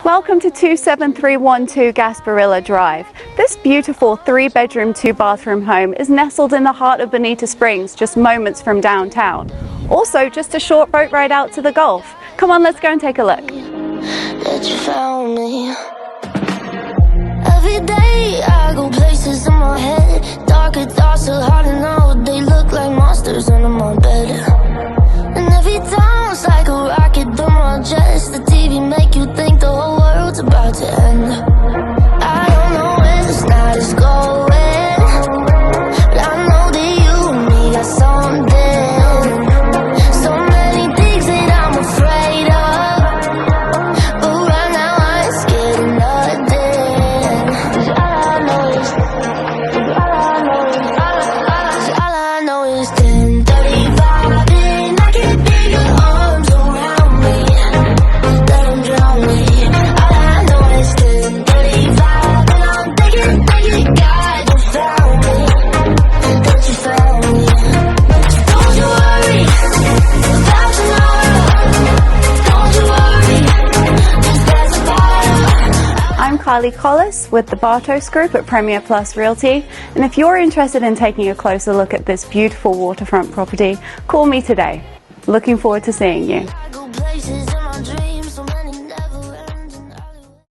Welcome to 27312 Gasparilla Drive. This beautiful 3-bedroom, 2-bathroom home is nestled in the heart of Bonita Springs, just moments from downtown. Also, just a short boat ride out to the Gulf. Come on, let's go and take a look. That you found me. Every day I go places in my head. Darker thoughts are hard to know. They look like monsters under my bed. And every time it's like a rocket through my chest. The TV make you think the whole world's about to end. I don't know where this night is going, but I know that you and me got something. So many things that I'm afraid of, but right now I ain't scared of nothing. 'Cause all I know is 10:35 and I can't feel your arms around me. Let 'em drown me. All I know is 10:35 and I'm thinking God, you found me. That you found me. Don't you worry about tomorrow. Don't you worry, just pass the bottle. I'm Kylie Collis with the Bartos Group at Premier Plus Realty, and if you're interested in taking a closer look at this beautiful waterfront property, call me today. Looking forward to seeing you.